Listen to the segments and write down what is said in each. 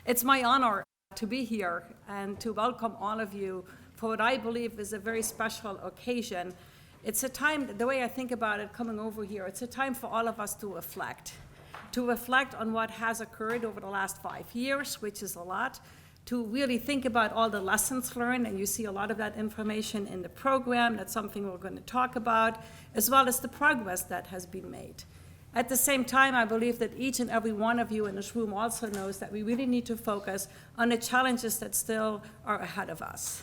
It's my honor to be here and to welcome all of you for what I believe is a very special occasion. It's a time, the way I think about it coming over here, it's a time for all of us to reflect on what has occurred over the last 5 years, which is a lot, to really think about all the lessons learned, and you see a lot of that information in the program. That's something we're going to talk about, as well as the progress that has been made. At the same time, I believe that each and every one of you in this room also knows that we really need to focus on the challenges that still are ahead of us.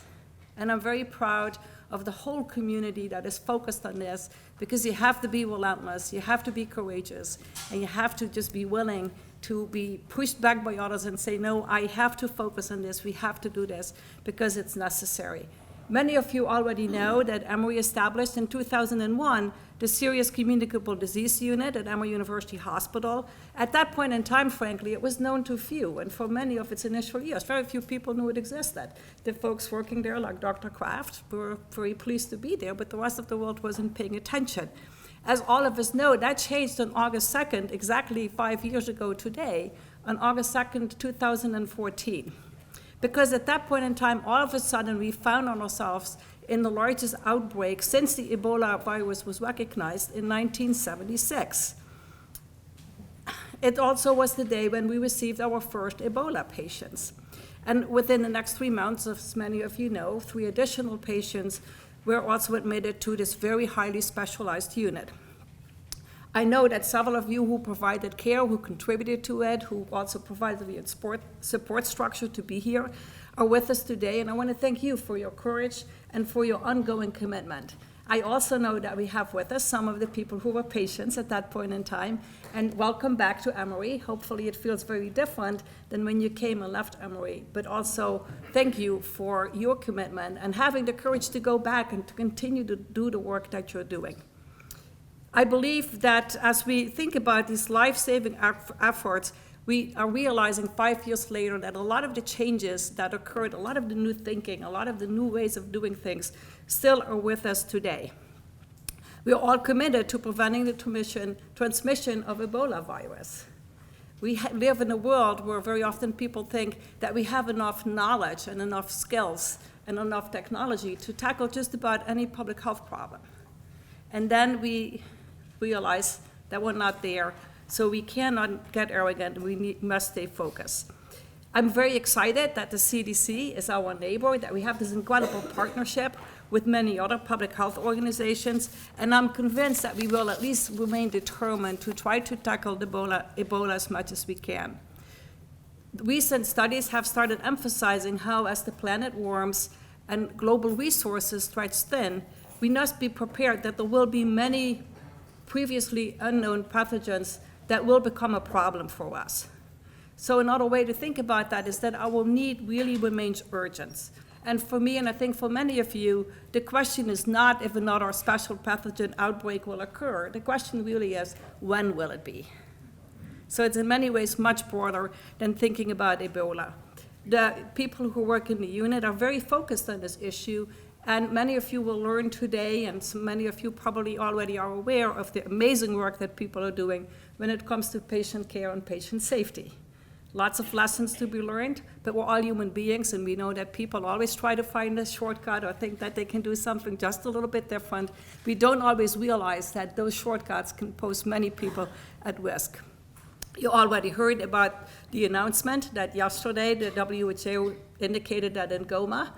And I'm very proud of the whole community that is focused on this, because you have to be relentless, you have to be courageous, and you have to just be willing to be pushed back by others and say, no, I have to focus on this, we have to do this, because it's necessary. Many of you already know that Emory established in 2001 the Serious Communicable Disease Unit at Emory University Hospital. At that point in time, frankly, it was known to few, and for many of its initial years, very few people knew it existed. The folks working there, like Dr. Kraft, were very pleased to be there, but the rest of the world wasn't paying attention. As all of us know, that changed on August 2nd, exactly 5 years ago today, on August 2nd, 2014. Because at that point in time, all of a sudden, we found ourselves in the largest outbreak since the Ebola virus was recognized in 1976. It also was the day when we received our first Ebola patients. And within the next 3 months, as many of you know, 3 additional patients were also admitted to this very highly specialized unit. I know that several of you who provided care, who contributed to it, who also provided the support structure to be here, are with us today, and I want to thank you for your courage and for your ongoing commitment. I also know that we have with us some of the people who were patients at that point in time, and welcome back to Emory. Hopefully it feels very different than when you came and left Emory, but also thank you for your commitment and having the courage to go back and to continue to do the work that you're doing. I believe that as we think about these life-saving efforts, we are realizing 5 years later that a lot of the changes that occurred, a lot of the new thinking, a lot of the new ways of doing things still are with us today. We are all committed to preventing the transmission of Ebola virus. We live in a world where very often people think that we have enough knowledge and enough skills and enough technology to tackle just about any public health problem. And then we realize that we're not there, so we cannot get arrogant, we must stay focused. I'm very excited that the CDC is our neighbor, that we have this incredible partnership with many other public health organizations, and I'm convinced that we will at least remain determined to try to tackle Ebola as much as we can. Recent studies have started emphasizing how, as the planet warms and global resources stretch thin, we must be prepared that there will be many previously unknown pathogens that will become a problem for us. So another way to think about that is that our need really remains urgent. And for me, and I think for many of you, the question is not if another special pathogen outbreak will occur. The question really is, when will it be? So it's in many ways much broader than thinking about Ebola. The people who work in the unit are very focused on this issue, and many of you will learn today, and so many of you probably already are aware of the amazing work that people are doing when it comes to patient care and patient safety. Lots of lessons to be learned, but we're all human beings, and we know that people always try to find a shortcut or think that they can do something just a little bit different. We don't always realize that those shortcuts can pose many people at risk. You already heard about the announcement that yesterday the WHO indicated that in Goma,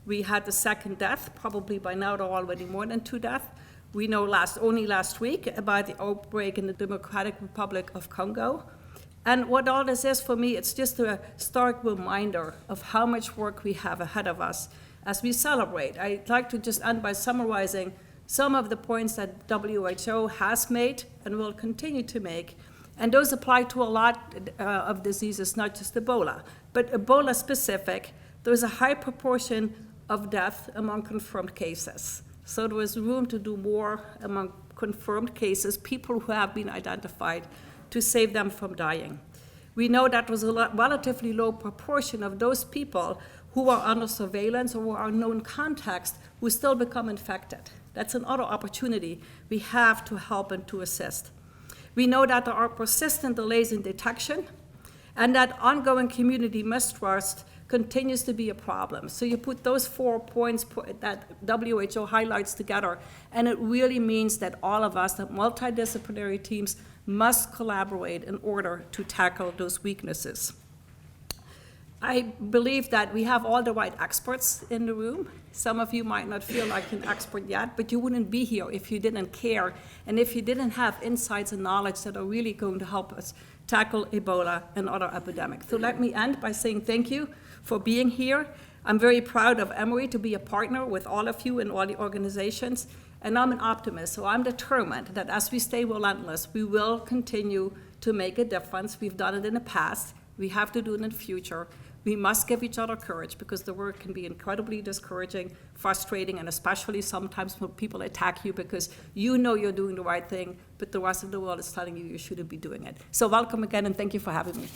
we had the second death. Probably by now there are already more than 2 deaths. We know only last week about the outbreak in the Democratic Republic of Congo. And what all this is for me, it's just a stark reminder of how much work we have ahead of us as we celebrate. I'd like to just end by summarizing some of the points that WHO has made and will continue to make. And those apply to a lot of diseases, not just Ebola. But Ebola specific, there's a high proportion of death among confirmed cases. So there is room to do more among confirmed cases, people who have been identified, to save them from dying. We know that there's a relatively low proportion of those people who are under surveillance or who are known contacts who still become infected. That's another opportunity we have to help and to assist. We know that there are persistent delays in detection, and that ongoing community mistrust continues to be a problem. So you put those 4 points that WHO highlights together, and it really means that all of us, the multidisciplinary teams, must collaborate in order to tackle those weaknesses. I believe that we have all the right experts in the room. Some of you might not feel like an expert yet, but you wouldn't be here if you didn't care and if you didn't have insights and knowledge that are really going to help us tackle Ebola and other epidemics. So let me end by saying thank you for being here. I'm very proud of Emory to be a partner with all of you and all the organizations, and I'm an optimist, so I'm determined that as we stay relentless, we will continue to make a difference. We've done it in the past. We have to do it in the future. We must give each other courage because the work can be incredibly discouraging, frustrating, and especially sometimes when people attack you because you know you're doing the right thing, but the rest of the world is telling you you shouldn't be doing it. So welcome again, and thank you for having me.